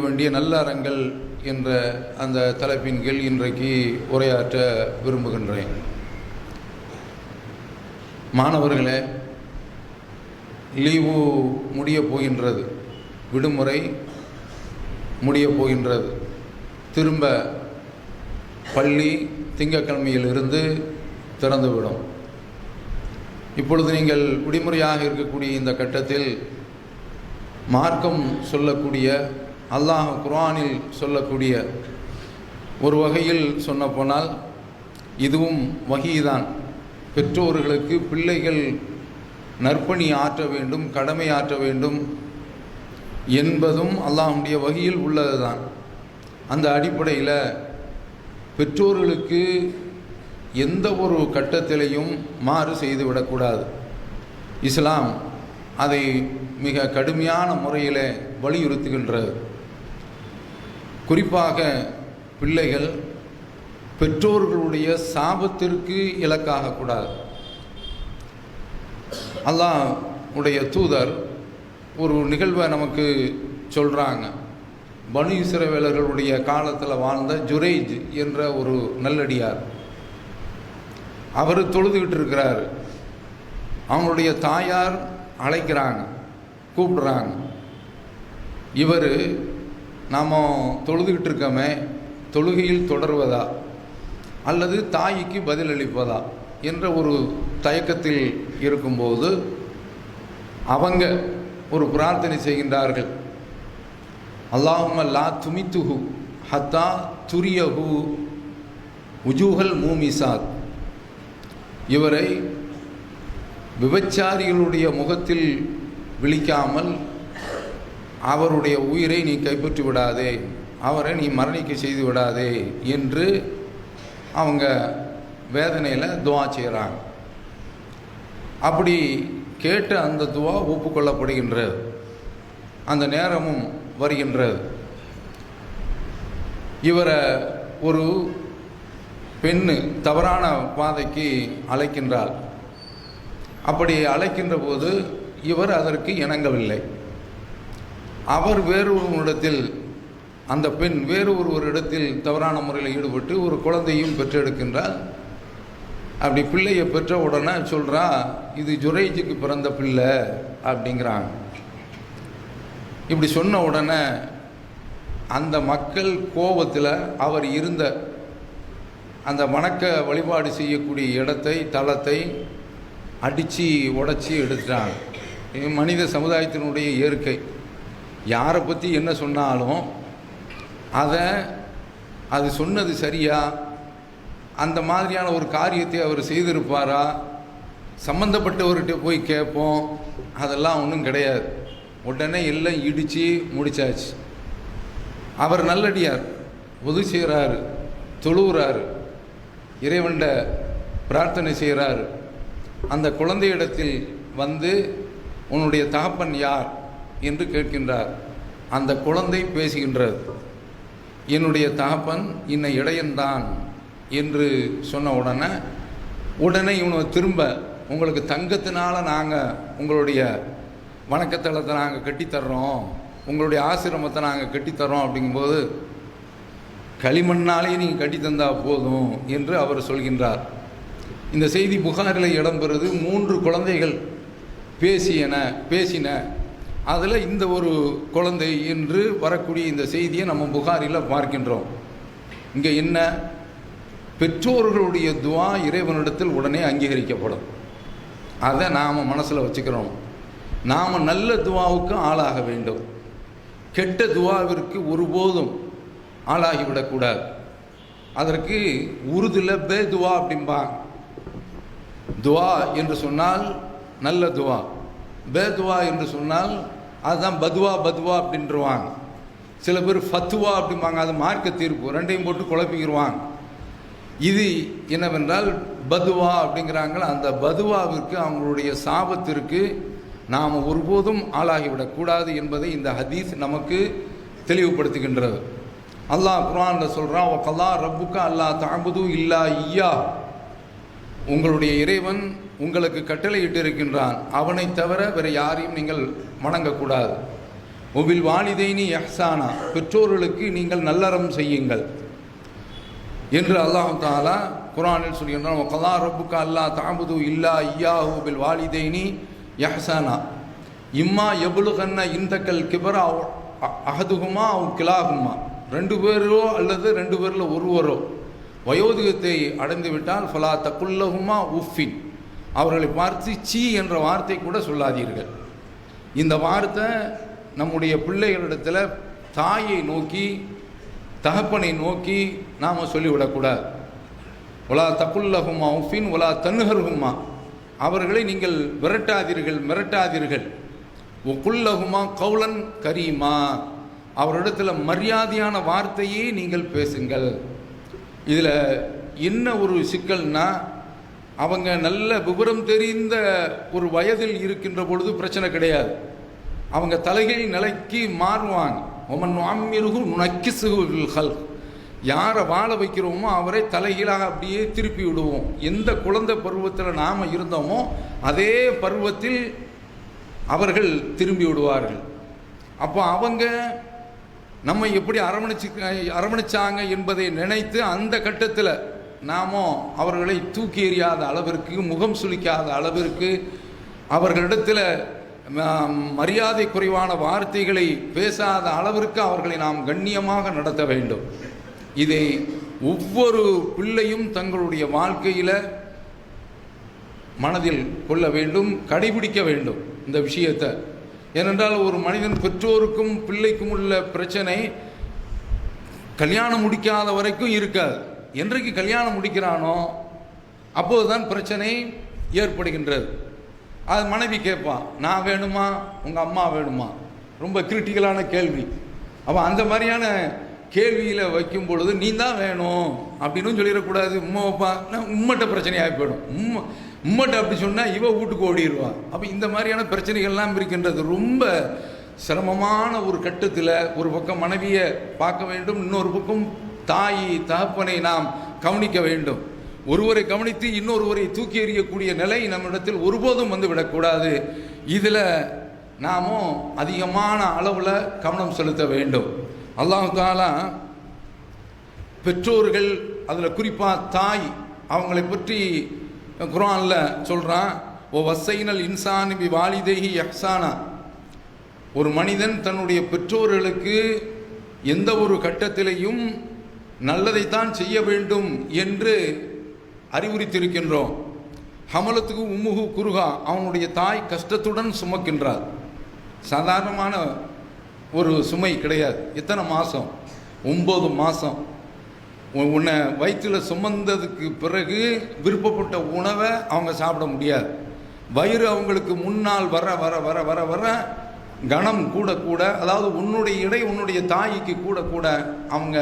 வேண்டிய நல்லறங்கள் என்ற அந்த தலைப்பின் கீழ் இன்றைக்கு உரையாற்ற விரும்புகின்றேன். மாணவர்களே, லீவு முடியப் போகின்றது, விடுமுறை முடியப் போகின்றது. திரும்ப பள்ளி திங்கட்கிழமையிலிருந்து திறந்துவிடும். இப்பொழுது நீங்கள் விடுமுறையாக இருக்கக்கூடிய இந்த கட்டத்தில் மார்க்கம் சொல்லக்கூடிய, அல்லாஹ் குர்ஆனில் சொல்லக்கூடிய, ஒரு வகையில் சொன்னபோனால் இதுவும் வஹீதான். பெற்றோர்களுக்கு பிள்ளைகள் நற்பணி ஆற்ற வேண்டும், கடமை ஆற்ற வேண்டும் என்பதும் அல்லாஹ்வுடைய வஹீயில் உள்ளது தான். அந்த அடிப்படையில் பெற்றோர்களுக்கு எந்த ஒரு கட்டத்திலையும் மாறு செய்துவிடக்கூடாது. இஸ்லாம் அதை மிக கடுமையான முறையில் வலியுறுத்துகின்றது. குறிப்பாக பிள்ளைகள் பெற்றோர்களுடைய சாபத்திற்கு இலக்காகக்கூடாது. அல்லாஹ் உடைய தூதர் ஒரு நிகழ்வை நமக்கு சொல்கிறாங்க. பனு இஸ்ரவேலர்களுடைய காலத்தில் வாழ்ந்த ஜுரைஜ் என்ற ஒரு நல்லடியார், அவர் தொழுதுகிட்டு இருக்கிறார். அவங்களுடைய தாயார் அழைக்கிறாங்க, கூப்பிடுறாங்க. இவர் நாம் தொழுதுகிட்டு இருக்கோமே, தொழுகையில் தொடர்வதா அல்லது தாய்க்கு பதிலளிப்பதா என்ற ஒரு தயக்கத்தில் இருக்கும்போது அவங்க ஒரு பிரார்த்தனை செய்கின்றார்கள். அல்லாஹும்ம லா துமித்துஹு ஹத்தா துரியஹு உஜூஹல் மூமிசாத். இவரை விபச்சாரிகளுடைய முகத்தில் விழிக்காமல் அவருடைய உயிரை நீ கைப்பற்றி விடாதே, அவரை நீ மரணிக்க செய்து விடாதே என்று அவங்க வேதனையில் துவா செய்கிறாங்க. அப்படி கேட்ட அந்த துவா ஒப்புக்கொள்ளப்படுகின்றது. அந்த நேரமும் வருகின்றது. இவரை ஒரு பெண்ணு தவறான பாதைக்கு அழைக்கின்றார். அப்படி அழைக்கின்ற போது இவர் அதற்கு இணங்கவில்லை. அவர் வேறொருவரிடத்தில், அந்த பெண் வேறொருவரிடத்தில் தவறான முறையில் ஈடுபட்டு ஒரு குழந்தையும் பெற்றெடுக்கின்றார். அப்படி பிள்ளையை பெற்ற உடனே சொல்கிறா, இது ஜுரைஜுக்கு பிறந்த பிள்ளை அப்படிங்கிறாங்க. இப்படி சொன்ன உடனே அந்த மக்கள் கோபத்தில் அவர் இருந்த அந்த வணக்க வழிபாடு செய்யக்கூடிய இடத்தை, தளத்தை அடித்து உடச்சி எடுத்துட்டாங்க. மனித சமுதாயத்தினுடைய இயற்கை. யாரை பற்றி என்ன சொன்னாலும் அது சொன்னது சரியா, அந்த மாதிரியான ஒரு காரியத்தை அவர் செய்திருப்பாரா, சம்பந்தப்பட்டவர்கிட்ட போய் கேட்போம், அதெல்லாம் ஒன்றும் கிடையாது. உடனே எல்லாம் இடித்து முடிச்சாச்சு. அவர் நல்லடியார், உதவி செய்கிறாரு, தொழுகிறாரு, இறைவன்ட பிரார்த்தனை செய்கிறாரு. அந்த குழந்தையிடத்தில் வந்து உன்னுடைய தகப்பன் யார் என்று கேட்கின்றார். அந்த குழந்தை பேசுகின்றது, என்னுடைய தகப்பன் இன்ன இடையன்தான் என்று சொன்ன உடனே இவனை திரும்ப, உங்களுக்கு தங்கத்தினால நாங்கள் உங்களுடைய வணக்கத்தலத்தை நாங்கள் கட்டித்தர்றோம், உங்களுடைய ஆசிரமத்தை நாங்கள் கட்டித்தர்றோம் அப்படிங்கும்போது களிமண்ணாலே நீங்கள் கட்டித்தந்தா போதும் என்று அவர் சொல்கின்றார். இந்த செய்தி புகாரில் இடம்பெறுது. 3 குழந்தைகள் பேசின அதில் இந்த ஒரு குழந்தை என்று வரக்கூடிய இந்த செய்தியை நம்ம புகாரில் பார்க்கின்றோம். இங்கே என்ன, பெற்றோர்களுடைய துவா இறைவனிடத்தில் உடனே அங்கீகரிக்கப்படும். அதை நாம் மனசில் வச்சுக்கிறோம். நாம் நல்ல துவாவுக்கு ஆளாக வேண்டும், கெட்ட துவாவிற்கு ஒருபோதும் ஆளாகிவிடக்கூடாது. அதற்கு உருதுல பே துவா அப்படிம்பாங்க. துவா என்று சொன்னால் நல்ல துவா, பே துவா என்று சொன்னால் அதுதான் பதுவா அப்படின்றவாங்க. சில பேர் ஃபத்துவா அப்படிம்பாங்க, அது மார்க்க தீர்ப்பு, ரெண்டையும் போட்டு குழப்பிக்கிடுவாங்க. இது என்னவென்றால் பதுவா அப்படிங்கிறாங்க. அந்த பதுவாவிற்கு, அவங்களுடைய சாபத்திற்கு நாம் ஒருபோதும் ஆளாகிவிடக்கூடாது என்பதை இந்த ஹதீஸ் நமக்கு தெளிவுபடுத்துகின்றது. அல்லாஹ் குர்ஆனில் சொல்கிறான், வகல்லா ரப்புக்க அல்லா தஅபுது இல்லா இய்யா. உங்களுடைய இறைவன் உங்களுக்கு கட்டளையிட்டு இருக்கின்றான், அவனை தவிர வேறு யாரையும் நீங்கள் வணங்கக்கூடாது. ஒபில் வாலிதைனி இஹ்சானா, பெற்றோர்களுக்கு நீங்கள் நல்லறம் செய்யுங்கள் என்று அல்லாஹ் தஆலா குர்ஆனில் சொல்கின்றான். வகலா ரப்புக அல்லா தஅபுது இல்லா இய்யாஹு பில் வாலிதைனி இஹ்சானா இம்மா யபுலுகன்ன இந்தக்கல் கிபர அஹதுஹுமா அவ் கிலாஹுமா, 2 பேரோ அல்லது 2 பேரில் ஒருவரோ வயோதிகத்தை அடைந்து விட்டால் ஃபலா தகுல்லஹுமா உஃபின், அவர்களை பார்த்து சீ என்ற வார்த்தை கூட சொல்லாதீர்கள். இந்த வார்த்தை நம்முடைய பிள்ளைகளிடத்தில் தாயை நோக்கி தகப்பனை நோக்கி நாம் சொல்லிவிடக்கூடாது. ஒலா தகுல்லஹுமா உஃபின் ஒலா தன்ஹர்ஹுமா, அவர்களை நீங்கள் விரட்டாதீர்கள், மிரட்டாதீர்கள். ஒகுல்லஹுமா கௌலன் கரீமா, அவரிடத்தில் மரியாதையான வார்த்தையே நீங்கள் பேசுங்கள். இதில் என்ன ஒரு சிக்கல்னா, அவங்க நல்ல விவரம் தெரிந்த ஒரு வயதில் இருக்கின்ற பொழுது பிரச்சனை கிடையாது, அவங்க தலைகீழ் நிலைக்கு மாறுவாங்க. ஒமன் அம்மிருகு நக்கிசுகுல், யாரை வாழ வைக்கிறோமோ அவரை தலைகீழாக அப்படியே திருப்பி விடுவோம். எந்த குழந்தை பருவத்தில் நாம் இருந்தோமோ அதே பருவத்தில் அவர்கள் திரும்பி விடுவார்கள். அப்போ அவங்க நம்ம எப்படி அரவணைச்சாங்க என்பதை நினைத்து அந்த கட்டத்தில் நாமோ அவர்களை தூக்கி எறியாத அளவிற்கு, முகம் சுளிக்காத அளவிற்கு, அவர்களிடத்தில் மரியாதை குறைவான வார்த்தைகளை பேசாத அளவிற்கு அவர்களை நாம் கண்ணியமாக நடத்த வேண்டும். இதை ஒவ்வொரு பிள்ளையும் தங்களுடைய வாழ்க்கையில் மனதில் கொள்ள வேண்டும், கடைபிடிக்க வேண்டும் இந்த விஷயத்தை. ஏனென்றால் ஒரு மனிதன் பெற்றோருக்கும் பிள்ளைக்கும் உள்ள பிரச்சனை கல்யாணம் முடிக்காத வரைக்கும் இருக்காது. என்றைக்கு கல்யாணம் முடிக்கிறானோ அப்போதுதான் பிரச்சனை ஏற்படுகின்றது. அது மனைவி கேட்பான், நான் வேணுமா உங்கள் அம்மா வேணுமா, ரொம்ப கிரிட்டிக்கலான கேள்வி. அப்போ அந்த மாதிரியான கேள்வியில் வைக்கும் பொழுது நீ தான் வேணும் அப்படின்னு சொல்லிடக்கூடாது. உம்மா வைப்பா, உம்மட்ட பிரச்சனையாக போயிடும். உம்மட்ட அப்படி சொன்னால் இவ வீட்டுக்கு ஓடிடுவா. அப்போ இந்த மாதிரியான பிரச்சனைகள்லாம் இருக்கின்றது. ரொம்ப சிரமமான ஒரு கட்டத்தில் ஒரு பக்கம் மனைவியை பார்க்க வேண்டும், இன்னொரு பக்கம் தாய் தகப்பனை நாம் கவனிக்க வேண்டும். ஒருவரை கவனித்து இன்னொருவரை தூக்கி எறியக்கூடிய நிலை நம்மிடத்தில் ஒருபோதும் வந்து விடக்கூடாது. இதில் நாமும் அதிகமான அளவில் கவனம் செலுத்த வேண்டும். அல்லாஹ் தஆலா பெற்றோர்கள், அதில் குறிப்பாக தாய், அவங்களை பற்றி குர்ஆனில் சொல்கிறான். ஓ வசைனல் இன்சானி பி வாலிதைஹி இஹ்சானா, ஒரு மனிதன் தன்னுடைய பெற்றோர்களுக்கு எந்த ஒரு கட்டத்திலையும் நல்லதைத்தான் செய்ய வேண்டும் என்று அறிவுறுத்தியிருக்கின்றோம். ஹமலத்துக்கு உம்முகு குருகா, அவனுடைய தாய் கஷ்டத்துடன் சுமக்கின்றார். சாதாரணமான ஒரு சுமை கிடையாது. எத்தனை மாதம்? 9 மாதம். உன்னை வயிற்றில் சுமந்ததுக்கு பிறகு விருப்பப்பட்ட உணவை அவங்க சாப்பிட முடியாது. வயிறு அவங்களுக்கு முன்னால் வர வர வர வர வர கணம் கூட கூட, அதாவது உன்னுடைய இடை உன்னுடைய தாய்க்கு கூட கூட அவங்க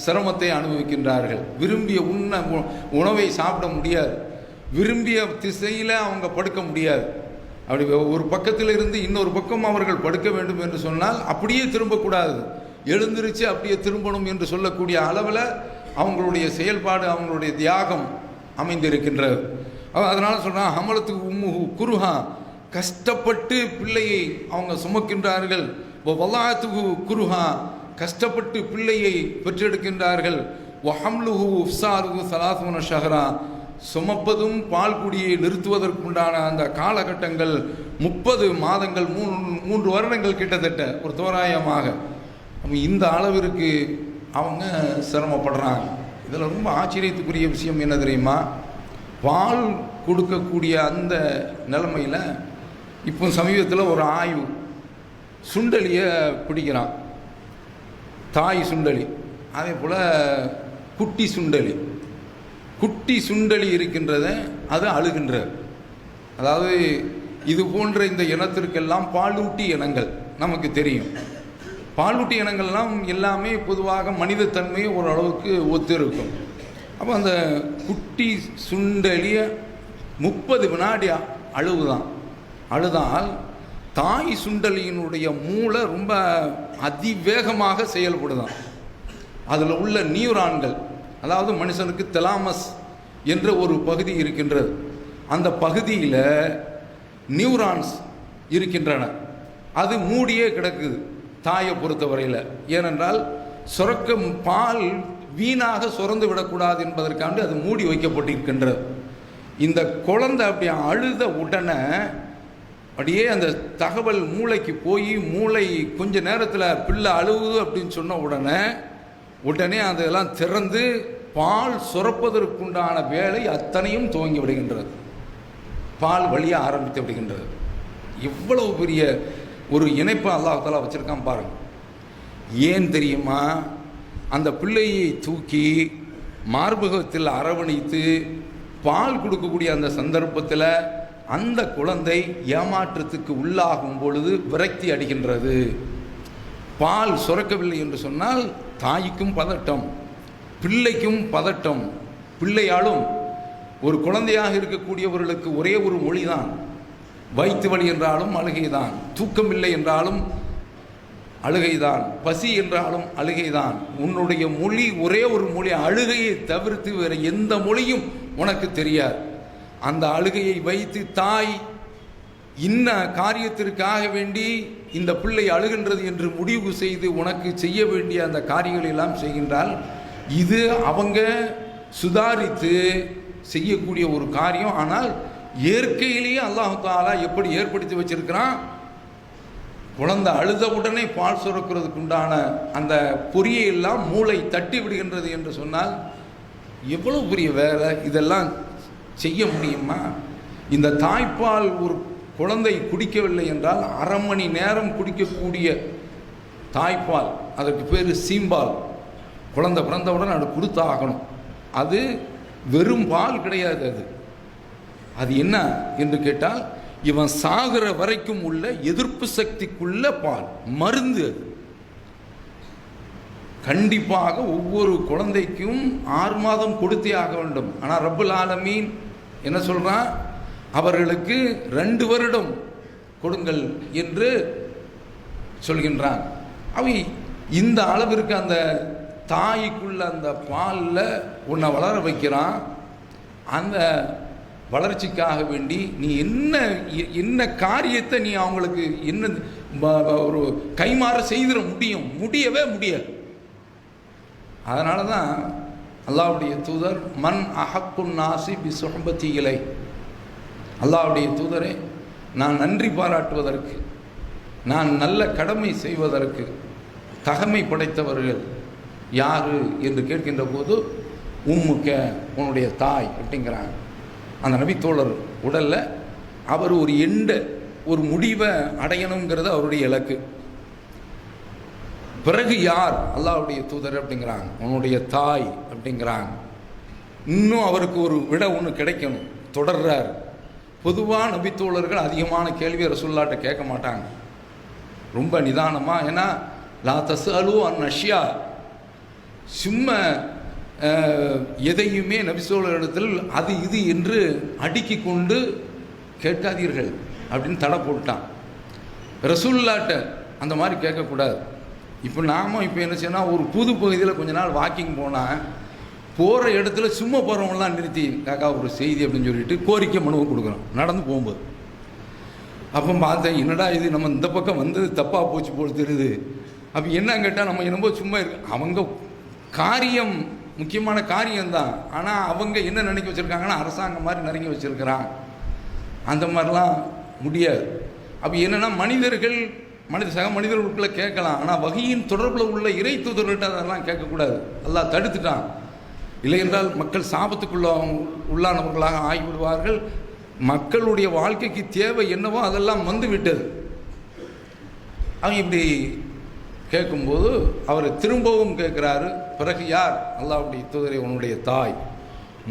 சிரமத்தை அனுபவிக்கின்றார்கள். விரும்பிய உணவை சாப்பிட முடியாது, விரும்பிய திசையில் அவங்க படுக்க முடியாது. அப்படி ஒரு பக்கத்தில் இருந்து இன்னொரு பக்கம் அவர்கள் படுக்க வேண்டும் என்று சொன்னால் அப்படியே திரும்பக்கூடாது, எழுந்திருச்சு அப்படியே திரும்பணும் என்று சொல்லக்கூடிய அளவில் அவங்களுடைய செயல்பாடு, அவங்களுடைய தியாகம் அமைந்திருக்கின்றது. அதனால் சொல்கிறான், ஹமலத்துக்கு உம்முஹு குருஹா, கஷ்டப்பட்டு பிள்ளையை அவங்க சுமக்கின்றார்கள். வலாத்துகு குருஹா, கஷ்டப்பட்டு பிள்ளையை பெற்றெடுக்கின்றார்கள். வஹம்லுஹு உஃப்சாருஹு சலாசுன ஷஹரா, சுமப்பதும் பால் குடியை நிறுத்துவதற்குண்டான அந்த காலகட்டங்கள் 30 மாதங்கள், 3 வருடங்கள் கிட்டத்தட்ட ஒரு தோராயமாக. இந்த அளவிற்கு அவங்க சிரமப்படுறாங்க. இதில் ரொம்ப ஆச்சரியத்துக்குரிய விஷயம் என்ன தெரியுமா? பால் கொடுக்கக்கூடிய அந்த நிலைமையில் இப்போ சமீபத்தில் ஒரு ஆய்வு, சுண்டலியை பிடிக்கிறான், தாய் சுண்டலி, அதே போல் குட்டி சுண்டலி. குட்டி சுண்டலி இருக்கின்றத அது அழுகின்றது. அதாவது இது போன்ற இந்த இனத்திற்கெல்லாம் பாலூட்டி இனங்கள் நமக்கு தெரியும். பாலூட்டி இனங்கள்லாம் எல்லாமே பொதுவாக மனிதத்தன்மையை ஓரளவுக்கு ஒத்து இருக்கும். அப்போ அந்த குட்டி சுண்டலிய 30 வினாடி அழுதால் தாய் சுண்டலியினுடைய மூளை ரொம்ப அதிவேகமாக செயல்படுதான். அதில் உள்ள நியூரான்கள், அதாவது மனுஷனுக்கு தெலாமஸ் என்ற ஒரு பகுதி இருக்கின்றது, அந்த பகுதியில் நியூரான்ஸ் இருக்கின்றன. அது மூடியே கிடக்குது. தாயை பொறுத்தவரையில். ஏனென்றால் சுரக்கும் பால் வீணாக சுரந்து விடக்கூடாது என்பதற்காண்டி அது மூடி வைக்கப்பட்டிருக்கின்றது. இந்த குழந்தை அப்படி அழுத உடனே அப்படியே அந்த தகவல் மூளைக்கு போய், மூளை கொஞ்ச நேரத்தில் பிள்ளை அழுவுது அப்படின்னு சொன்ன உடனே அதெல்லாம் திறந்து பால் சுரப்பதற்குண்டான வேலை அத்தனையும் துவங்கி விடுகின்றது. பால் வழிய ஆரம்பித்து விடுகின்றது. எவ்வளவு பெரிய ஒரு இணைப்பு அல்லாஹ் தஆலா வச்சிருக்கான் பாருங்க. ஏன் தெரியுமா? அந்த பிள்ளையை தூக்கி மார்பகத்தில் அரவணைத்து பால் கொடுக்கக்கூடிய அந்த சந்தர்ப்பத்தில் அந்த குழந்தை ஏமாற்றத்துக்கு உள்ளாகும் பொழுது விரக்தி அடைகின்றது. பால் சுரக்கவில்லை என்று சொன்னால் தாய்க்கும் பதட்டம், பிள்ளைக்கும் பதட்டம். பிள்ளையாலும் ஒரு குழந்தையாக இருக்கக்கூடியவர்களுக்கு ஒரே ஒரு மொழிதான், வயிற்று வலி என்றாலும் அழுகைதான், தூக்கமில்லை என்றாலும் அழுகைதான், பசி என்றாலும் அழுகைதான். உன்னுடைய மொழி ஒரே ஒரு மொழி, அழுகையை தவிர்த்து வேறு எந்த மொழியும் உனக்கு தெரியாது. அந்த அழுகையை வைத்து தாய் இன்ன காரியத்திற்காக வேண்டி இந்த பிள்ளை அழுகின்றது என்று முடிவு செய்து உனக்கு செய்ய வேண்டிய அந்த காரியங்கள் எல்லாம் செய்கின்றால், இது அவங்க சுதாரித்து செய்யக்கூடிய ஒரு காரியம். ஆனால் இயற்கையிலேயே அல்லாஹ் தஆலா எப்படி ஏற்படுத்தி வச்சிருக்கிறான், குழந்தை அழுத உடனே பால் சுரக்கிறதுக்கு உண்டான அந்த பொறியை எல்லாம் மூளை தட்டி விடுகின்றது என்று சொன்னால் எவ்வளவு பெரிய வேலை. இதெல்லாம் செய்ய முடியுமா? இந்த தாய்ப்பால் ஒரு குழந்தை குடிக்கவில்லை என்றால் அரை மணி நேரம் குடிக்கக்கூடிய தாய்ப்பால், அதற்கு பேர் சீம்பால், குழந்தை பிறந்தவுடன் அது கொடுத்தாகணும். அது வெறும் பால் கிடையாது. அது என்ன என்று கேட்டால், இவன் சாகிற வரைக்கும் உள்ள எதிர்ப்பு சக்திக்குள்ள பால், மருந்து. அது கண்டிப்பாக ஒவ்வொரு குழந்தைக்கும் 6 மாதம் கொடுத்தே ஆக வேண்டும். ஆனால் ரப்புல் ஆலமீன் என்ன சொல்றான்? அவர்களுக்கு 2 வருடம் கொடுங்கள் என்று சொல்கின்றான். அவை இந்த அளவிற்கு அந்த தாய்க்குள்ள அந்த பாலில் உன்னை வளர வைக்கிறான். அந்த வளர்ச்சிக்காக வேண்டி நீ என்ன காரியத்தை நீ அவங்களுக்கு என்ன ஒரு கைமாற செய்திட முடியவே முடியாது. அதனால தான் அல்லாஹ்வுடைய தூதர் மன் அஹக்குன் நாசி பி சுஹபத்தி இலை, அல்லாஹ்வுடைய தூதரே, நான் நன்றி பாராட்டுவதற்கு, நான் நல்ல கடமை செய்வதற்கு தகமை படைத்தவர்கள் யாரு என்று கேட்கின்ற போது உம்முக்க, உன்னுடைய தாய் அப்படிங்கிறாங்க. அந்த நபித்தோழர் உடலில் அவர் ஒரு முடிவை அடையணுங்கிறது அவருடைய இலக்கு. பிறகு யார்? அல்லாஹ்வுடைய தூதர் அப்படிங்கிறாங்க. உன்னுடைய தாய் அப்படிங்கிறாங்க. இன்னும் அவருக்கு ஒரு விட ஒன்று கிடைக்கணும், தொடர்றார். பொதுவாக நபித்தோழர்கள் அதிகமான கேள்வியை ரசூலுல்லாஹ்ட்ட கேட்க மாட்டாங்க, ரொம்ப நிதானமாக. ஏன்னா லா தஸ்அலு அன் அஷ்யா, சும்மா எதையுமே நபித்தோழரிடத்தில் அது இது என்று அடுக்கி கொண்டு கேட்காதீர்கள் அப்படின்னு தடை போட்டான். ரசூலுல்லாஹ்ட்ட அந்த மாதிரி கேட்கக்கூடாது. இப்போ என்ன செய்யணும், ஒரு புது பகுதியில் கொஞ்ச நாள் வாக்கிங் போனால் போகிற இடத்துல சும்மா போகிறவங்களாம் நிறுத்தி காக்கா ஒரு செய்தி அப்படின்னு சொல்லிட்டு கோரிக்கை மனுவை கொடுக்குறோம் நடந்து போகும்போது. அப்போ பார்த்தேன், என்னடா இது நம்ம இந்த பக்கம் வந்தது தப்பாக போச்சு போல் தெரியுது. அப்போ என்ன கேட்டால், நம்ம என்னமோ சும்மா இருக்கு, அவங்க காரியம் முக்கியமான காரியம்தான். ஆனால் அவங்க என்ன நினைக்க வச்சுருக்காங்கன்னா அரசாங்கம் மாதிரி நினைக்க வச்சுருக்கிறாங்க. அந்த மாதிரிலாம் முடியாது. அப்போ என்னென்னா சக மனிதர்களுக்குள்ளே கேட்கலாம், ஆனால் வகையின் தொடர்பில் உள்ள இறை தூதர்கிட்ட அதெல்லாம் கேட்கக்கூடாது. அல்லாஹ் தடுத்துட்டான். இல்லை என்றால் மக்கள் சாபத்துக்குள்ள உள்ளானவர்களாக ஆகிவிடுவார்கள். மக்களுடைய வாழ்க்கைக்கு தேவை என்னவோ அதெல்லாம் வந்து விட்டது. அவங்க இப்படி கேட்கும்போது அவர் திரும்பவும் கேட்குறாரு, பிறகு யார்? அல்லாஹ்வுடைய தூதரே, உன்னுடைய தாய்.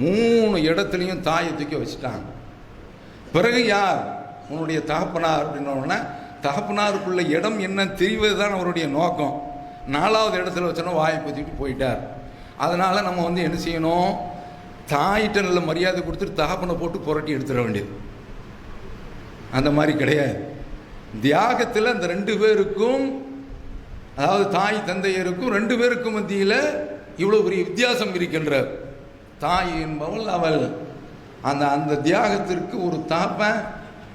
3 இடத்துலையும் தாயை தூக்கி வச்சுட்டாங்க. பிறகு யார்? உன்னுடைய தகப்பனார் அப்படின்னோடனே தகப்பனாருக்குள்ள இடம் என்ன தெரிவது தான் அவருடைய நோக்கம். 4வது இடத்துல வச்சோன்னா வாயை பற்றிட்டு போயிட்டார். அதனால் நம்ம என்ன செய்யணும், தாயிட்ட நல்ல மரியாதை கொடுத்துட்டு தகப்பனை போட்டு புரட்டி எடுத்துட வேண்டியது. அந்த மாதிரி கிடையாது. தியாகத்தில் அந்த 2 பேருக்கும், அதாவது தாய் தந்தையருக்கும் 2 பேருக்கும் மத்தியில் இவ்வளோ பெரிய வித்தியாசம் இருக்கின்ற தாய் என்பவள் அவள் அந்த தியாகத்திற்கு ஒரு தகப்பன்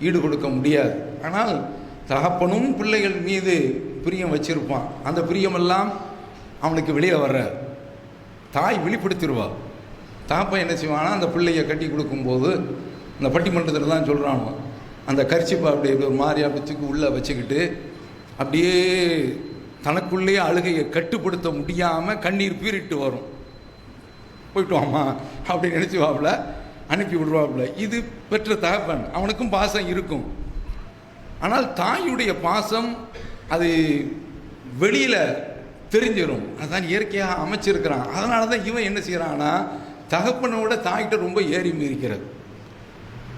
ஈடு கொடுக்க முடியாது. ஆனால் தகப்பனும் பிள்ளைகள் மீது பிரியம் வச்சிருப்பான். அந்த பிரியமெல்லாம் அவனுக்கு வெளியே வர்ற தாய் வெளிப்படுத்திடுவா. தாப்பன் என்ன செய்வானா, அந்த பிள்ளையை கட்டி கொடுக்கும்போது இந்த பட்டிமன்றத்தில் தான் சொல்கிறானோ, அந்த கர்ச்சிப்பை அப்படி ஒரு மாதிரி அப்படி உள்ளே வச்சுக்கிட்டு அப்படியே தனக்குள்ளேயே அழுகையை கட்டுப்படுத்த முடியாமல் கண்ணீர் பீறிட்டு வரும். போயிட்டு வாமா அப்படி நினச்சிவாப்புல அனுப்பி விடுவாப்புல. இது பெற்ற தகப்பன், அவனுக்கும் பாசம் இருக்கும். ஆனால் தாயுடைய பாசம் அது வெளியில் தெரிஞ்சிடும். அதுதான் இயற்கையாக அமைச்சிருக்கிறான். அதனால தான் இவன் என்ன செய்கிறான்னா, தகப்பனோட தாய்கிட்ட ரொம்ப ஏறி மீறிக்கிறது.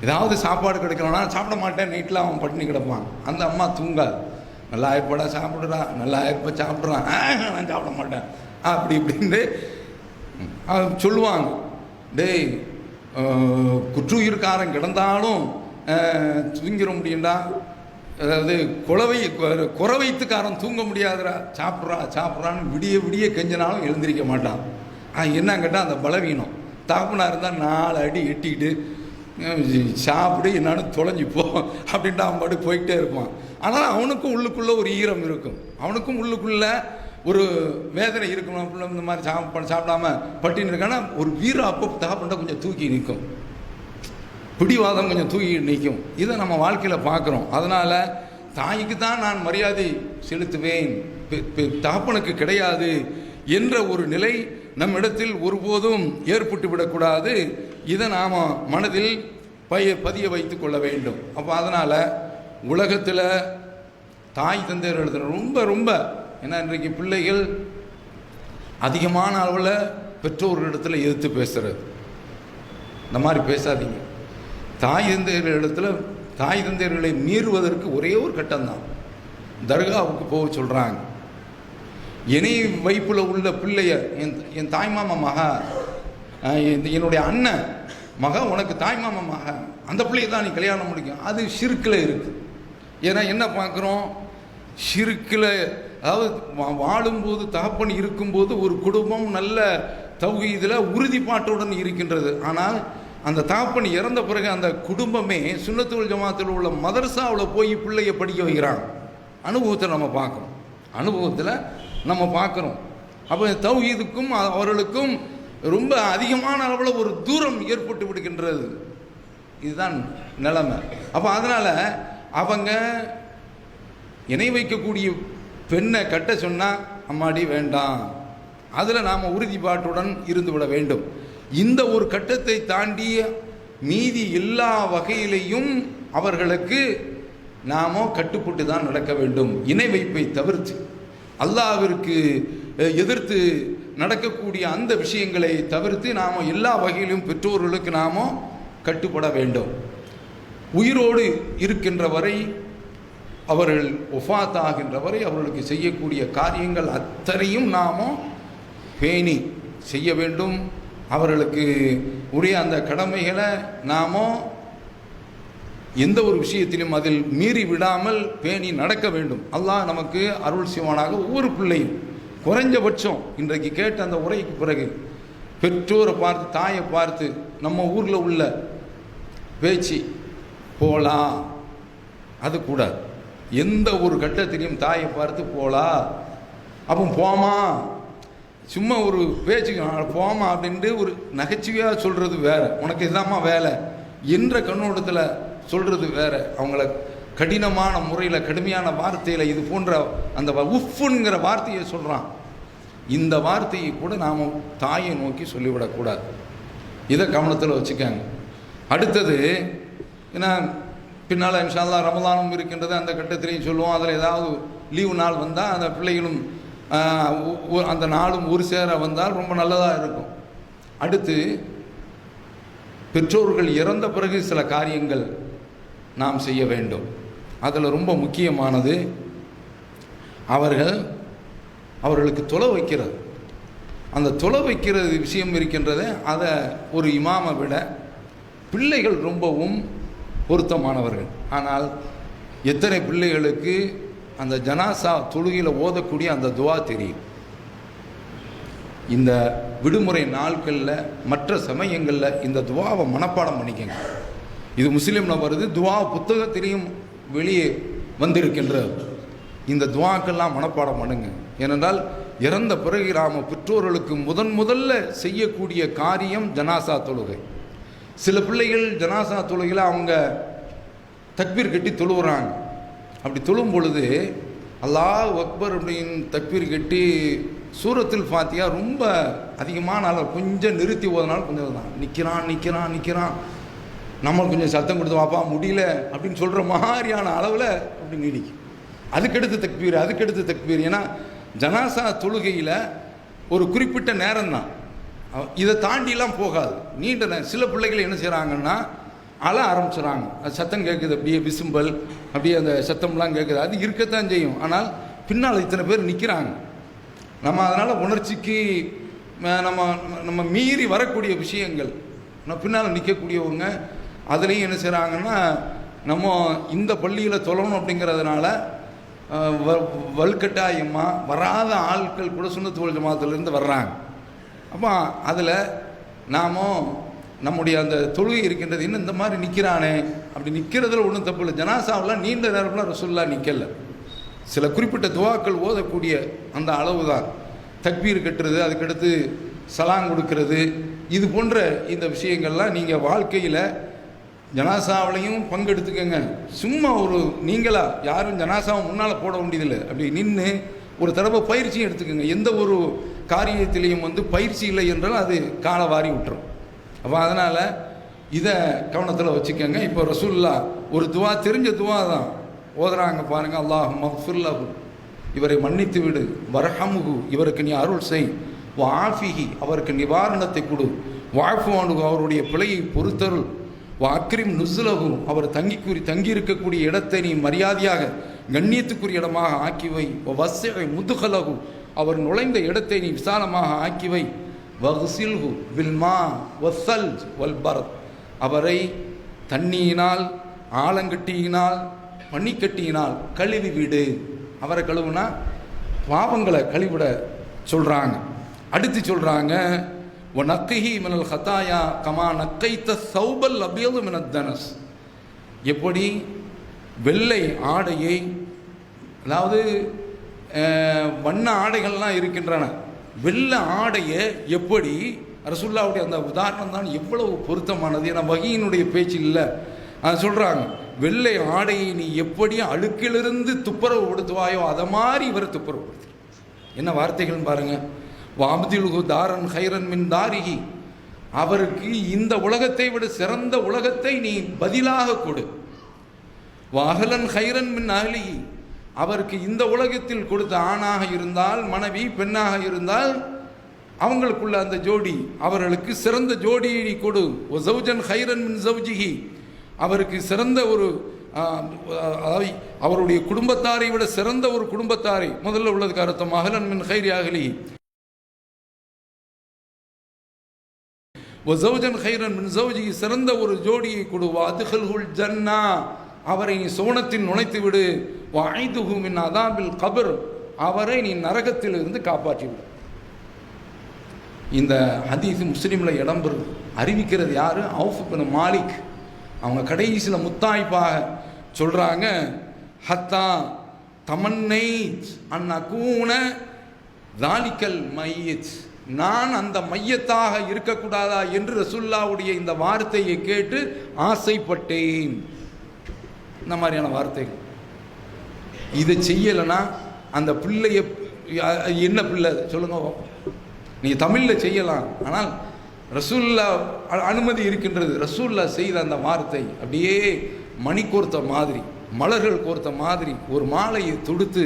ஏதாவது சாப்பாடு கிடைக்கலன்னா சாப்பிட மாட்டேன், நைட்டில் அவன் பட்டினி கிடப்பான். அந்த அம்மா தூங்காது. நல்லா ஆயிருப்படா சாப்பிட்றா, நல்லா ஆயிருப்ப சாப்பிட்றான், நான் சாப்பிட மாட்டேன் அப்படி இப்படின்னு சொல்லுவாங்க. டேய் குற்றுயிர்காரன் கிடந்தாலும் தூங்கிட முடியும்டா, அதாவது குறவைத்துக்காரன் தூங்க முடியாதுடா, சாப்பிட்றான்னு விடிய விடிய கெஞ்சினாலும் எழுந்திரிக்க மாட்டான். என்ன கேட்டால் அந்த பலவீனம். தாப்பனாக இருந்தால் 4 அடி எட்டிக்கிட்டு சாப்பிடு என்னான்னு தொலைஞ்சிப்போ அப்படின்ட்டு அவன் பாட்டு போய்கிட்டே இருப்பான். ஆனால் அவனுக்கும் உள்ளுக்குள்ளே ஒரு ஈரம் இருக்கும், அவனுக்கும் உள்ளுக்குள்ளே ஒரு வேதனை இருக்கணும். பிள்ளை இந்த மாதிரி சாப்பிடாம பட்டின்னு இருக்கான்னா ஒரு வீரம் அப்போ தகப்பன்ட்ட கொஞ்சம் தூக்கி நிற்கும், பிடிவாதம் கொஞ்சம் தூக்கி நிற்கும். இதை நம்ம வாழ்க்கையில் பார்க்குறோம். அதனால் தாய்க்கு தான் நான் மரியாதை செலுத்துவேன், தகப்பனுக்கு கிடையாது என்ற ஒரு நிலை நம்மிடத்தில் ஒருபோதும் ஏற்பட்டு விடக்கூடாது. இதை நாம் மனதில் பதிய வைத்து கொள்ள வேண்டும். அப்போ அதனால் உலகத்தில் தாய் தந்தையர்கள் ரொம்ப ரொம்ப ஏன்னா இன்றைக்கு பிள்ளைகள் அதிகமான அளவில் பெற்றோர்களிடத்தில் எதிர்த்து பேசுகிறது. இந்த மாதிரி பேசாதீங்க. தாய் தந்தையர்களை மீறுவதற்கு ஒரே ஒரு கட்டம்தான், தர்காவுக்கு போக சொல்கிறாங்க. இணை வைப்பில் உள்ள பிள்ளைய என் தாய்மாமா மகா, என்னுடைய அண்ணன் மகா உனக்கு தாய்மாமா மகா, அந்த பிள்ளையை தான் நீ கல்யாணம் முடிக்கும். அது ஷிர்கில் இருக்குது. ஏன்னா என்ன பார்க்குறோம், ஷிர்கில் அதாவது வாழும்போது தகப்பன் இருக்கும்போது ஒரு குடும்பம் நல்ல தௌஹீதில் உறுதிப்பாட்டுடன் இருக்கின்றது. ஆனால் அந்த தகப்பன் இறந்த பிறகு அந்த குடும்பமே சுன்னத்துல் ஜமாத்தில் உள்ள மதரசாவில் போய் பிள்ளையை படிக்க வைக்கிறாங்க. அனுபவத்தில் நம்ம பார்க்குறோம். அப்போ தௌஹீதுக்கும் அவர்களுக்கும் ரொம்ப அதிகமான அளவில் ஒரு தூரம் ஏற்பட்டு விடுகின்றது. இதுதான் நிலைமை. அப்போ அதனால் அவங்க இணை வைக்கக்கூடிய பெண்ணை கட்ட சொன்னால் அம்மாடி வேண்டாம், அதில் நாம் உறுதிப்பாட்டுடன் இருந்து விட வேண்டும். இந்த ஒரு கட்டத்தை தாண்டிய மீதி எல்லா வகையிலையும் அவர்களுக்கு நாம கட்டுப்பட்டு தான் நடக்க வேண்டும். இணை வைப்பை தவிர்த்து அல்லாஹ்விற்கு எதிர்த்து நடக்கக்கூடிய அந்த விஷயங்களை தவிர்த்து நாம் எல்லா வகையிலும் பெற்றோர்களுக்கு நாம் கட்டுப்பட வேண்டும். உயிரோடு இருக்கின்ற வரை, அவர்கள் ஒஃபாத் ஆகின்ற வரை அவர்களுக்கு செய்யக்கூடிய காரியங்கள் அத்தனையும் நாம் பேணி செய்ய வேண்டும். அவர்களுக்கு உரிய அந்த கடமைகளை நாம் எந்த ஒரு விஷயத்திலும் அதில் மீறி விடாமல் பேணி நடக்க வேண்டும். அல்லாஹ் நமக்கு அருள் செய்வானாக. ஒவ்வொரு பிள்ளையும் குறைஞ்சபட்சம் இன்றைக்கு கேட்ட அந்த உரைக்கு பிறகு பெற்றோரை பார்த்து, தாயை பார்த்து, நம்ம ஊரில் உள்ள பேச்சு போலாம், அது கூடாது. எந்த ஒரு கட்டத்திலையும் தாயை பார்த்து போலா, அப்போ போமா, சும்மா ஒரு பேச்சுக்கு போமா அப்படின்ட்டு ஒரு நகைச்சுவையாக சொல்கிறது வேறு, உனக்கு இதாம்மா வேலை என்ற கண்ணோட்டத்தில் சொல்கிறது வேறு. அவங்கள கடினமான முறையில் கடுமையான வார்த்தையில் இது போன்ற அந்த உஃப்ங்கிற வார்த்தையை சொல்கிறான். இந்த வார்த்தையை கூட நாம் தாயை நோக்கி சொல்லிவிடக்கூடாது. இதை கவனத்தில் வச்சுக்காங்க. அடுத்தது ஏன்னா பின்னால் இன்ஷா அல்லாஹ் ரமலானும் இருக்கின்றது, அந்த கட்டத்திலையும் சொல்லுவோம். அதில் ஏதாவது லீவு நாள் வந்தால் அந்த பிள்ளைகளும் அந்த நாளும் ஒரு சேர வந்தால் ரொம்ப நல்லதாக இருக்கும். அடுத்து பெற்றோர்கள் இறந்த பிறகு சில காரியங்கள் நாம் செய்ய வேண்டும். அதில் ரொம்ப முக்கியமானது அவர்களுக்கு தொலை வைக்கிறது. அந்த தொலை வைக்கிறது விஷயம் இருக்கின்றதை அதை ஒரு இமாமை விட பிள்ளைகள் ரொம்பவும் பொருத்தமானவர்கள். ஆனால் எத்தனை பிள்ளைகளுக்கு அந்த ஜனாசா தொழுகையில் ஓதக்கூடிய அந்த துவா தெரியும்? இந்த விடுமுறை நாட்களில் மற்ற சமயங்களில் இந்த துவாவை மனப்பாடம் பண்ணிக்கங்க. இது முஸ்லீமில் வருது, துவா புத்தகத்திலையும் வெளியே வந்திருக்கின்றது. இந்த துவாக்கெல்லாம் மனப்பாடம் பண்ணுங்க. ஏனென்றால் இறந்த பிறகு நாம் பெற்றோர்களுக்கு முதல்ல செய்யக்கூடிய காரியம் ஜனாசா தொழுகை. சில பிள்ளைகள் ஜனாசா தொழுகையில் அவங்க தக்பீர் கட்டி தொழுகிறாங்க. அப்படி தொழும் பொழுது அல்லாஹ் அக்பர் அப்படின்னு தக்பீர் கட்டி சூரத்துல் ஃபாத்தியா ரொம்ப அதிகமான அளவு கொஞ்சம் நிறுத்தி ஓதனாலும் கொஞ்சம் தான் நிற்கிறான் நம்ம கொஞ்சம் சத்தம் கொடுத்து வாப்பா முடியல அப்படின்னு சொல்கிற மாதிரியான அளவில் அப்படி நீடிக்கும். அதுக்கடுத்து தக்பீர். ஏன்னா ஜனாசா தொழுகையில் ஒரு குறிப்பிட்ட நேரம் தான், இதை தாண்டிலாம் போகாது, நீண்ட நேரம். சில பிள்ளைகள் என்ன செய்கிறாங்கன்னா அழ ஆரம்பிச்சுறாங்க. அது சத்தம் கேட்குது, அப்படியே விசும்பல் அப்படியே அந்த சத்தம்லாம் கேட்குது, அது இருக்கத்தான் செய்யும். ஆனால் பின்னால் இத்தனை பேர் நிற்கிறாங்க. நம்ம அதனால் உணர்ச்சிக்கு நம்ம மீறி வரக்கூடிய விஷயங்கள், நம்ம பின்னால் நிற்கக்கூடியவங்க அதுலேயும் என்ன செய்கிறாங்கன்னா நம்ம இந்த பள்ளியில் தொழணும் அப்படிங்கிறதுனால வல்கட்டாயமாக வராத ஆட்கள் கூட சுன்னத்து வல் ஜமாஅத்திலிருந்து வர்றாங்க. அப்போ அதில் நாம் நம்முடைய அந்த தொழுகை இருக்கின்றது, இன்னும் இந்த மாதிரி நிற்கிறானே, அப்படி நிற்கிறதுல ஒன்றும் தப்பு இல்லை. ஜனாசாவெலாம் நீண்ட நேரம்லாம் ரசூலுல்லாஹ் நிற்கல. சில குறிப்பிட்ட துவாக்கள் ஓதக்கூடிய அந்த அளவு தான். தக்பீர் கட்டுறது, அதுக்கடுத்து சலாம் கொடுக்கறது, இது போன்ற இந்த விஷயங்கள்லாம் நீங்கள் வாழ்க்கையில் ஜனாசாவிலையும் பங்கெடுத்துக்கங்க. சும்மா ஒரு நீங்களா யாரும் ஜனாசாவை முன்னால் போட வேண்டியதில்லை. அப்படி நின்று ஒரு தடவை பயிற்சியும் எடுத்துக்கோங்க. எந்த ஒரு காரியத்திலையும் பயிற்சி இல்லை என்றால் அது காலை வாரி விட்டுரும். அப்போ அதனால் இதை கவனத்தில் வச்சுக்கோங்க. இப்போ ரசூலுல்லாஹ் ஒரு துவா, தெரிஞ்ச துவா தான் ஓதுறாங்க பாருங்கள். அல்லாஹும்ம ஃபிர் லஹு, இவரை மன்னித்து விடு, வர்ஹம்ஹு, இவருக்கு நீ அருள் செய், வஆஃபிஹி, அவருக்கு நிவாரணத்தை கொடு, வஅஃபு அன்ஹு, அவருடைய பிழையை பொறுத்தருள், வஅக்ரிம் நுஸுலஹு, அவர் தங்கி இருக்கக்கூடிய இடத்தை நீ மரியாதையாக கண்ணியத்துக்குரிய இடமாக ஆக்கி வை, வவஸ்ஸி முதுகலஹு, அவர் நுழைந்த இடத்தை நீ விசாலமாக ஆக்கி வை, வக்ஸில்ஹு பில்மா வஸ்ஸல்ஜ் வல்பரத், அவரை தண்ணியினால் ஆலங்கட்டியினால் பனிக்கட்டியினால் கழுவி விடு. அவரை கழுவுனா பாவங்களை கழுவிட சொல்கிறாங்க. அடுத்து சொல்கிறாங்க நக்கைஹி மினல் ஹதாயா கமா நக்கைத்த சௌபல் அபியது மினத் தனஸ், எப்படி வெள்ளை ஆடையை, அதாவது வண்ண ஆடைகள்லாம் இருக்கின்றன, வெள்ளை ஆடையை எப்படி, ரசூலுல்லாஹ்வுடைய அந்த உதாரணம் தான் எவ்வளவு பொருத்தமானது. ஏன்னா வஹீயினுடைய பேச்சு இல்லை, அது சொல்கிறாங்க. வெள்ளை ஆடையை நீ எப்படி அழுக்கிலிருந்து துப்புரவு படுத்துவாயோ அதை மாதிரி இவரை துப்புரவுப்படுத்து. என்ன வார்த்தைகள் பாருங்க. வாப்திலுகு தாரன் ஹைரன் மின் தாரிஹி, அவருக்கு இந்த உலகத்தை விட சிறந்த உலகத்தை நீ பதிலாக கொடு. வாஹலன் ஹைரன் மின் அஹ்லிஹி, அவருக்கு இந்த உலகத்தில் கொடுத்த ஆணாக இருந்தால், மனைவி பெண்ணாக இருந்தால், அவங்களுக்குள்ள அந்த ஜோடி, அவர்களுக்கு சிறந்த ஜோடியை கொடு. வஸௌஜன் ஹைரன் மின் ஸௌஜிஹி, அவருக்கு சிறந்த ஒரு, அதாவது அவருடைய குடும்பத்தாரை விட சிறந்த ஒரு குடும்பத்தாரை, முதல்ல உள்ளதுக்கு அர்த்தம் அஹ்லன் மின் ஹைரி அஹ்லிஹி, வஸௌஜன் ஹைரன் மின் ஸௌஜிஹி, சிறந்த ஒரு ஜோடியை கொடு. வஅத்ஹில்ஹுல் ஜன்னா, அவரை நீ சோனத்தில் நுழைத்து விடு. வஅய்துஹு மின் அதாபில் கபர், அவரை நீ நரகத்திலிருந்து காப்பாற்றி விடு. இந்த ஹதீஸ் முஸ்லீமில் இடம்பெறும். அறிவிக்கிறது யாரு? அவுஃப் பின் மாலிக். அவங்க கடைசியில் முத்தாய்ப்பாக சொல்கிறாங்க, ஹத்தா தமன்னை அன் அகூன தாலிக்கல் மையத், நான் அந்த மையத்தாக இருக்கக்கூடாதா என்று ரசூலுல்லாஹ்வுடைய இந்த வார்த்தையை கேட்டு ஆசைப்பட்டேன். இந்த மாதிரியான வார்த்தைகள். இதை செய்யலைன்னா அந்த பிள்ளைய, என்ன பிள்ளை சொல்லுங்க, நீங்கள் தமிழில் செய்யலாம், ஆனால் ரசூலுல்லாஹ் அனுமதி இருக்கின்றது. ரசூலுல்லாஹ் செய்த அந்த வார்த்தை அப்படியே மணி கோர்த்த மாதிரி, மலர்கள் கோர்த்த மாதிரி ஒரு மாலையை தொடுத்து,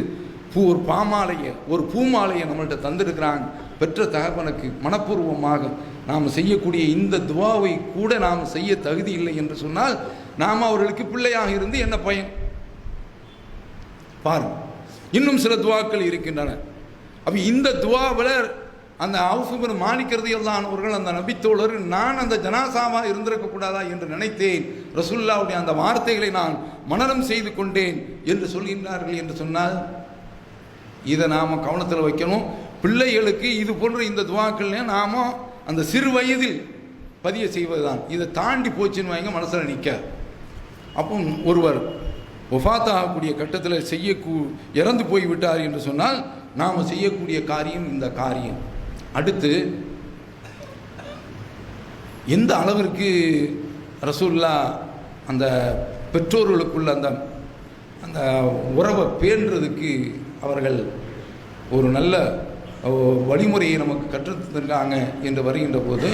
ஒரு பாமாலையை, ஒரு பூமாலையை நம்மள்கிட்ட தந்திருக்கிறாங்க. பெற்ற தகப்பனுக்கு மனப்பூர்வமாக நாம் செய்யக்கூடிய இந்த துவாவை கூட நாம் செய்ய தகுதி இல்லை என்று சொன்னால் நாம் அவர்களுக்கு பிள்ளையாக இருந்து என்ன பயன்? பாருங்க, இன்னும் சில துவாக்கள் இருக்கின்றன. அப்போ இந்த துவாவில் அந்த அவுஃப் பின் மாலிக் ரலியல்லாஹு அவர்கள், அந்த நபித்தோழர், நான் அந்த ஜனாசாவாக இருந்திருக்கக்கூடாதா என்று நினைத்தேன், ரசூலுல்லாஹ்வுடைய அந்த வார்த்தைகளை நான் மனனம் செய்து கொண்டேன் என்று சொல்கின்றார்கள் என்று சொன்னால் இதை நாம் கவனத்தில் வைக்கணும். பிள்ளைகளுக்கு இது போன்ற இந்த துவாக்கள்லையும் நாம் அந்த சிறு வயதில் பதிய செய்வது தான். இதை தாண்டி போச்சுன்னு வைங்க, மனசில் நிற்க. அப்போ ஒருவர் ஒஃபாத்தாகக்கூடிய கட்டத்தில் இறந்து போய்விட்டார் என்று சொன்னால் நாம் செய்யக்கூடிய காரியம் இந்த காரியம். அடுத்து எந்த அளவிற்கு ரசூலுல்லாஹ் அந்த பெற்றோர்களுக்குள்ள அந்த அந்த உறவை பேணுறதுக்கு அவர்கள் ஒரு நல்ல வழிமுறையை நமக்கு கற்றுத்தந்திருக்காங்க என்று வருகின்ற போது,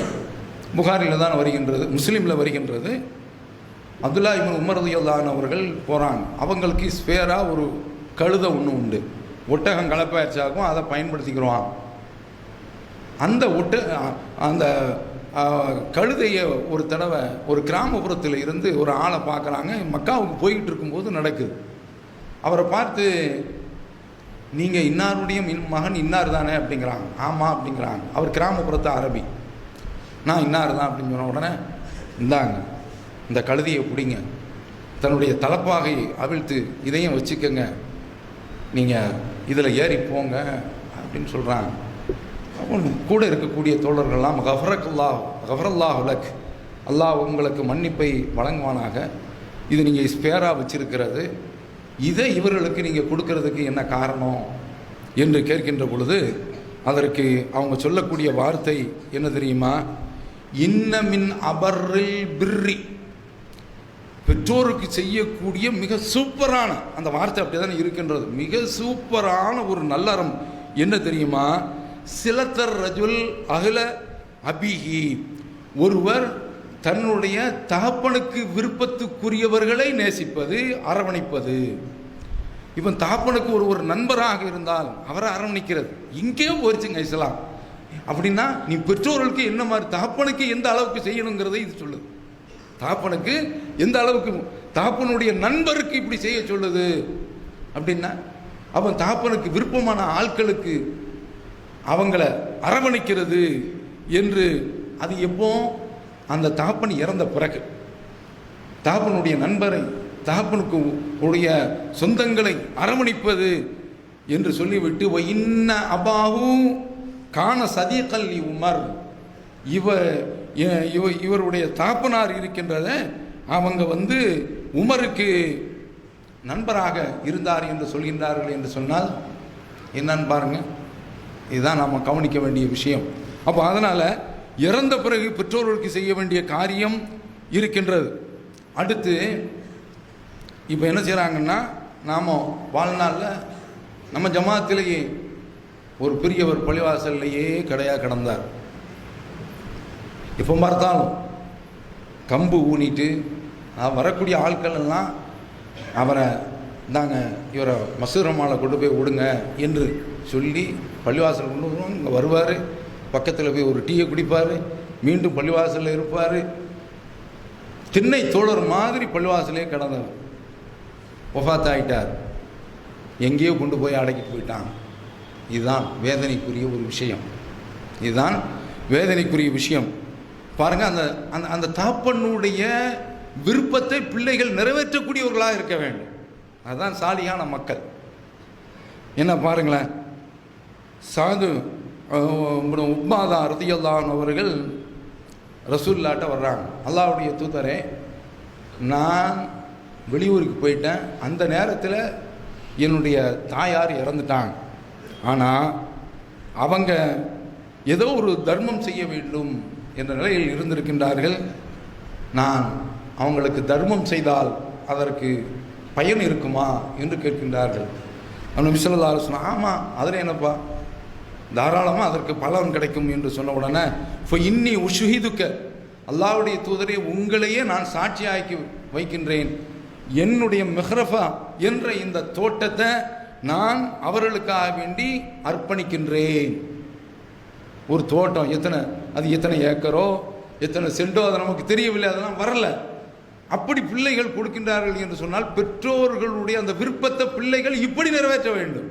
புகாரில் தான் வருகின்றது, முஸ்லீமில் வருகின்றது. அப்துல்லா இப்னு உமர் ரலியல்லாஹு அன்ஹு அவர்கள் போகிறாங்க. அவங்களுக்கு ஸ்பேராக ஒரு கழுதை ஒன்று உண்டு, ஒட்டகம் கலப்பாயிடுச்சாகும், அதை பயன்படுத்திக்கிறோம். அந்த கழுதையை ஒரு தடவை ஒரு கிராமப்புறத்தில் இருந்து ஒரு ஆளை பார்க்குறாங்க. மக்காவுக்கு போய்கிட்டு இருக்கும்போது நடக்குது. அவரை பார்த்து, நீங்கள் இன்னாருடைய மகன் இன்னார் தானே அப்படிங்கிறாங்க. ஆமாம் அப்படிங்கிறாங்க. அவர் கிராமப்புறத்து அரபி. நான் இன்னார் தான் அப்படின்னு சொன்ன உடனே, இந்தாங்க இந்த கழுதையை பிடிங்க, தன்னுடைய தலப்பாகை அவிழ்த்து இதையும் வச்சுக்கோங்க, நீங்கள் இதில் ஏறி போங்க அப்படின்னு சொல்கிறாங்க. கூட இருக்கக்கூடிய தோழர்கள்லாம் கஃபரல்லாஹு லக், அல்லாஹ் உங்களுக்கு மன்னிப்பை வழங்குவானாக, இது நீங்கள் ஸ்பேராக வச்சிருக்கிறது, இதை இவர்களுக்கு நீங்கள் கொடுக்கறதுக்கு என்ன காரணம் என்று கேட்கின்ற பொழுது அதற்கு அவங்க சொல்லக்கூடிய வார்த்தை என்ன தெரியுமா? இன்னமின் அபர்ரில் பிர்ரி, பெற்றோருக்கு செய்யக்கூடிய மிக சூப்பரான, அந்த வார்த்தை அப்படி தானே இருக்கின்றது, மிக சூப்பரான ஒரு நல்லறம் என்ன தெரியுமா? சிலத்தர் ரஜுல் அஹ்ல அபிஹி, ஒருவர் தன்னுடைய தகப்பனுக்கு விருப்பத்துக்குரியவர்களை நேசிப்பது, அரவணைப்பது. இவன் தகப்பனுக்கு ஒரு நண்பராக இருந்தால் அவரை அரவணைக்கிறது. இங்கே போயிடுச்சுங்க இஸ்லாம். அப்படின்னா நீ பெற்றோர்களுக்கு என்ன மாதிரி, தகப்பனுக்கு எந்த அளவுக்கு செய்யணுங்கிறதை இது சொல்லுது. தகப்பனுக்கு எந்த அளவுக்கு, தகப்பனுடைய நண்பருக்கு இப்படி செய்ய சொல்லுது அப்படின்னா, அவன் தகப்பனுக்கு விருப்பமான ஆட்களுக்கு அவங்கள அரவணைக்கிறது என்று. அது எப்போ? அந்த தகப்பன் இறந்த பிறகு தகப்பனுடைய நண்பரை, தகப்பனுக்கு உடைய சொந்தங்களை அரவணைப்பது என்று சொல்லிவிட்டு, இன்ன அபாஹு கான சதீகல் உமர், இவருடைய தகப்பனார் இருக்கின்றத அவங்க உமருக்கு நண்பராக இருந்தார் என்று சொல்கின்றார்கள் என்று சொன்னால் என்னன்னு பாருங்க. இதுதான் நாம் கவனிக்க வேண்டிய விஷயம். அப்போ அதனால் இறந்த பிறகு பெற்றோர்களுக்கு செய்ய வேண்டிய காரியம் இருக்கின்றது. அடுத்து இப்போ என்ன செய்கிறாங்கன்னா, நாம் வாழ்நாளில் நம்ம ஜமாத்திலேயே ஒரு பெரியவர் பள்ளிவாசல்லையே கடையாக கிடந்தார். எப்போ பார்த்தாலும் கம்பு ஊனிட்டு வரக்கூடிய ஆட்கள் எல்லாம் அவரை தாங்க இவரை மசூரமாலை கொண்டு போய் விடுங்க என்று சொல்லி பள்ளிவாசல் கொண்டு வருவோம். இங்கே வருவார், பக்கத்தில் போய் ஒரு டீயை குடிப்பார், மீண்டும் பள்ளிவாசலில் இருப்பார். திண்ணை தோழர் மாதிரி பள்ளிவாசலே கிடந்தவர். ஒஃபாத்தாயிட்டார், எங்கேயோ கொண்டு போய் அடக்கிட்டு போயிட்டான். இதுதான் வேதனைக்குரிய ஒரு விஷயம். இதுதான் வேதனைக்குரிய விஷயம். பாருங்கள், அந்த அந்த அந்த தாப்பனுடைய விருப்பத்தை பிள்ளைகள் நிறைவேற்றக்கூடியவர்களாக இருக்க வேண்டும். அதுதான் சாலியான மக்கள். என்ன பாருங்களேன், சாது உப்மாதா ரலியல்லாஹு அன்ஹு அவர்கள் ரசூலுல்லாஹ்ட்ட வர்றாங்க. அல்லாஹ்வுடைய தூதரே, நான் வெளியூருக்கு போயிட்டேன், அந்த நேரத்தில் என்னுடைய தாயார் இறந்துட்டாங்க, ஆனால் அவங்க ஏதோ ஒரு தர்மம் செய்ய வேண்டும் என்ற நிலையில் இருந்திருக்கின்றார்கள். நான் அவங்களுக்கு தர்மம் செய்தால் அதற்கு பயன் இருக்குமா என்று கேட்கின்றார்கள். நபி ஸல்லல்லாஹு அலைஹி வஸல்லம், ஆமாம், அதில் என்னப்பா, தாராளமாக அதற்கு பலன் கிடைக்கும் என்று சொன்ன உடனே, இன்னி உஷுஹிதுக்க, அல்லாஹ்வுடைய தூதரே, உங்களையே நான் சாட்சியாக்கி வைக்கின்றேன், என்னுடைய மிஹ்ரஃபா என்ற இந்த தோட்டத்தை நான் அவர்களுக்காக வேண்டி அர்ப்பணிக்கின்றேன். ஒரு தோட்டம் எத்தனை ஏக்கரோ எத்தனை சென்டோ அது நமக்கு தெரியவில்லை, அதெல்லாம் வரல. அப்படி பிள்ளைகள் கொடுக்கின்றார்கள் என்று சொன்னால் பெற்றோர்களுடைய அந்த விருப்பத்தை பிள்ளைகள் இப்படி நிறைவேற்ற வேண்டும்.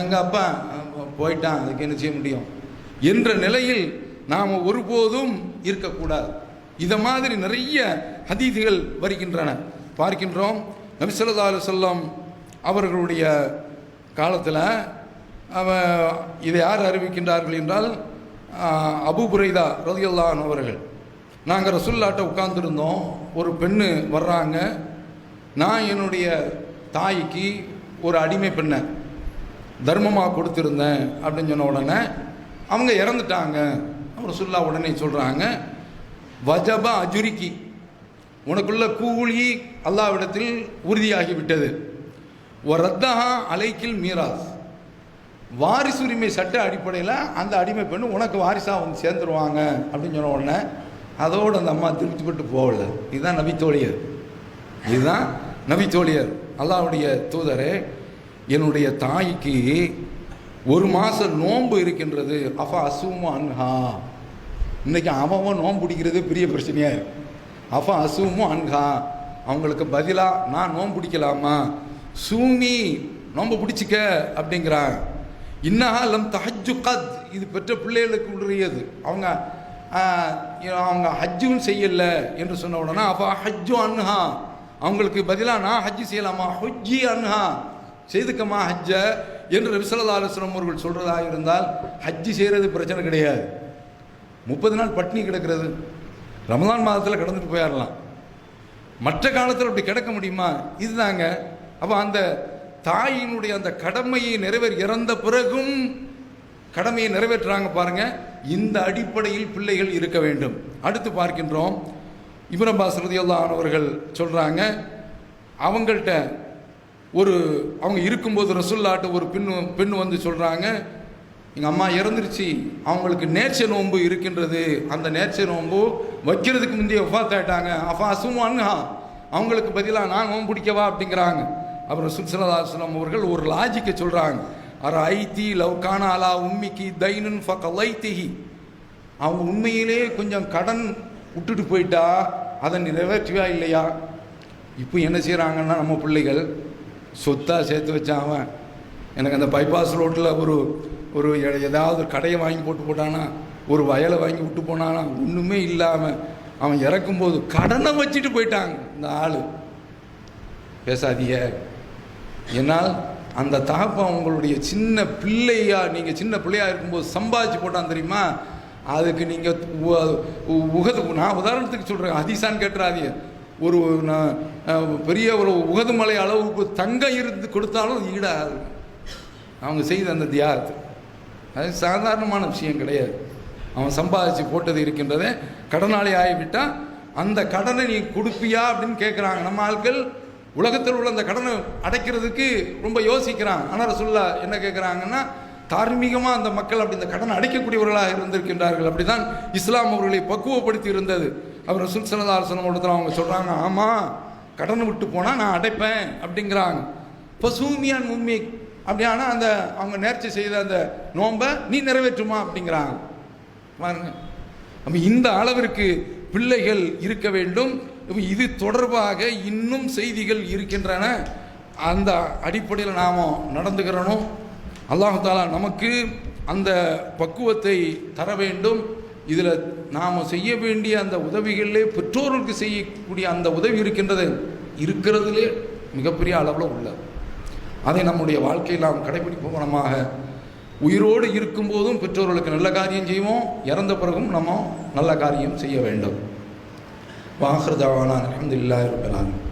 எங்கள் அப்பா போயிட்டான், அதுக்கு என்ன செய்ய முடியும் என்ற நிலையில் நாம் ஒருபோதும் இருக்கக்கூடாது. இதை மாதிரி நிறைய ஹதீதுகள் வருகின்றன, பார்க்கின்றோம். நபி ஸல்லல்லாஹு அலைஹி வஸல்லம் அவர்களுடைய காலத்தில் இதை யார் அறிவிக்கின்றார்கள் என்றால், அபூ புரைதா ரலியல்லாஹு அன்ஹு அவர்கள், நாங்கள் ரசூலுல்லாஹ்ட்ட உட்கார்ந்துருந்தோம், ஒரு பெண்ணு வர்றாங்க, நான் என்னுடைய தாய்க்கு ஒரு அடிமை பெண்ணை தர்மமாக கொடுத்துருந்தேன் அப்படின்னு சொன்ன உடனே அவங்க இறந்துட்டாங்க. ரசூலுல்லாஹ் உடனே சொல்கிறாங்க, வஜப அஜுரிக்கி, உனக்குள்ள கூலி அல்லாஹ்விடத்தில் உறுதியாகிவிட்டது. ரத்தஹா அலைக்கில் மீராஸ், வாரிசுரிமை சட்ட அடிப்படையில் அந்த அடிமை பெண்ணு உனக்கு வாரிசாக வந்து சேர்ந்துருவாங்க அப்படின்னு சொன்ன உடனே அதோடு அந்த அம்மா திருப்திப்பட்டு போகல. இதுதான் நபித்தோழியர், இதுதான் நபித்தோழியர். அல்லாஹ்வுடைய தூதரே, என்னுடைய தாய்க்கு 1 மாதம் நோன்பு இருக்கின்றது. அஃபா அசூமு அன்ஹா, இன்றைக்கி அவன் நோன்பு பிடிக்கிறது பெரிய பிரச்சனையாக இருக்கு. அஃபா அசூமு அன்ஹா, அவங்களுக்கு பதிலாக நான் நோன்பு பிடிக்கலாமா? சூமி, நோன்பு பிடிச்சிக்க அப்படிங்கிறான். இன்னஹா லம் தஹஜ்ஜு கத், இது பெற்ற பிள்ளைகளுக்கு உரியது. அவங்க ஹஜ்ஜும் செய்யலை என்று சொன்ன உடனே அஃபா ஹஜ்ஜு அன்ஹா, அவங்களுக்கு பதிலாக நான் ஹஜ்ஜு செய்யலாமா? ஹுஜ்ஜி அன்ஹா, செய்துக்கம்மா ஹஜ்ஜ என்று நபி ஸல்லல்லாஹு அலைஹி வஸல்லம் அவர்கள் சொல்கிறதாக இருந்தால் ஹஜ்ஜி செய்கிறது பிரச்சனை கிடையாது. 30 நாள் பட்னி கிடக்கிறது ரமலான் மாதத்தில் கிடந்துட்டு போயிடலாம். மற்ற காலத்தில் அப்படி கிடக்க முடியுமா? இதுதாங்க. அப்போ அந்த தாயினுடைய அந்த கடமையை இறந்த பிறகும் கடமையை நிறைவேற்றுறாங்க பாருங்க. இந்த அடிப்படையில் பிள்ளைகள் இருக்க வேண்டும். அடுத்து பார்க்கின்றோம், இப்னு அப்பாஸ் ரலியல்லாஹு அன்ஹு அவர்கள் சொல்கிறாங்க, அவங்கள்ட்ட அவங்க இருக்கும்போது ரசூலுல்லாஹ்ட்ட ஒரு பெண் வந்து சொல்கிறாங்க, எங்கள் அம்மா இறந்துருச்சு, அவங்களுக்கு நேர்ச்சை நோன்பு இருக்கின்றது, அந்த நேர்ச்சை நோன்பு வைக்கிறதுக்கு முந்தைய வஃபாத் ஆயிட்டாங்க. அஃபா அசுமு அன்ஹா, அவங்களுக்கு பதிலாக நான் நோன்பு பிடிக்கவா அப்படிங்கிறாங்க. அப்புறம் ரசூல் ஸல்லல்லாஹு அலைஹி வஸல்லம் அவர்கள் ஒரு லாஜிக்கை சொல்கிறாங்க, ஐதி லவ்கான அலா உம்மிக்கு தைனுன் ஃபகலைதிஹி, அவங்க உண்மையிலே கொஞ்சம் கடன் விட்டுட்டு போயிட்டா அதை நிறைவேற்றுவா இல்லையா? இப்போ என்ன செய்கிறாங்கன்னா, நம்ம பிள்ளைகள் சொத்தாக சேர்த்து வச்சான், எனக்கு அந்த பைபாஸ் ரோட்டில் ஒரு ஏதாவது கடையை வாங்கி போட்டானா, ஒரு வயலை வாங்கி விட்டு போனானா, ஒன்றுமே இல்லாமல் அவன் இறக்கும்போது கடனை வச்சுட்டு போயிட்டாங்க. இந்த ஆள் பேசாதீங்க, ஏன்னால் அந்த தகப்பன் உங்களுடைய சின்ன பிள்ளையா, நீங்கள் சின்ன பிள்ளையாக இருக்கும்போது சம்பாதிச்சு போட்டான் தெரியுமா, அதுக்கு நீங்கள் நான் உதாரணத்துக்கு சொல்கிறேன், ஹதீஸான்னு கேட்டுறாதீங்க, பெரிய ஒரு உகது மலை அளவுக்கு தங்கம் இருந்து கொடுத்தாலும் ஈடாது அவங்க செய்த அந்த தியாகத்து. அது சாதாரணமான விஷயம் கிடையாது. அவன் சம்பாதிச்சு போட்டது இருக்கின்றதே, கடனாளி ஆகிவிட்டால் அந்த கடனை நீ கொடுப்பியா அப்படின்னு கேட்குறாங்க. நம்ம ஆட்கள் உலகத்தில் உள்ள அந்த கடனை அடைக்கிறதுக்கு ரொம்ப யோசிக்கிறான். ஆனால் ரசூலுல்லாஹ் என்ன கேட்குறாங்கன்னா, தார்மீகமாக அந்த மக்கள் அப்படி இந்த கடனை அடைக்கக்கூடியவர்களாக இருந்திருக்கின்றார்கள். அப்படி தான் இஸ்லாம் அவர்களை பக்குவப்படுத்தி இருந்தது. அவர் ரசூல் ஸல்லல்லாஹு அலைஹி வஸல்லம் இடத்துல அவங்க சொல்கிறாங்க, ஆமாம் கடனை விட்டு போனால் நான் அடைப்பேன் அப்படிங்கிறாங்க. இப்போ சூமியான் உண்மை அப்படியானா அந்த அவங்க நேர்ச்சி செய்த அந்த நோன்பை நீ நிறைவேற்றுமா அப்படிங்கிறாங்க பாருங்க. அப்போ இந்த அளவிற்கு பிள்ளைகள் இருக்க வேண்டும். இது தொடர்பாக இன்னும் செய்திகள் இருக்கின்றன. அந்த அடிப்படையில் நாம் நடந்துக்கிறணும். அல்லாஹ் தஆலா நமக்கு அந்த பக்குவத்தை தர வேண்டும். இதில் நாம் செய்ய வேண்டிய அந்த உதவிகளிலே பெற்றோர்களுக்கு செய்யக்கூடிய அந்த உதவி இருக்கிறதுலே மிகப்பெரிய அளவில் உள்ளது. அதை நம்முடைய வாழ்க்கையில் நாம் கடைபிடிப்போமாக உயிரோடு இருக்கும்போதும் பெற்றோர்களுக்கு நல்ல காரியம் செய்வோம், இறந்த பிறகும் நம்ம நல்ல காரியம் செய்ய வேண்டும். வாஹிர் தஅவானா அல்ஹம்துலில்லாஹி ரப்பில் ஆலமீன்.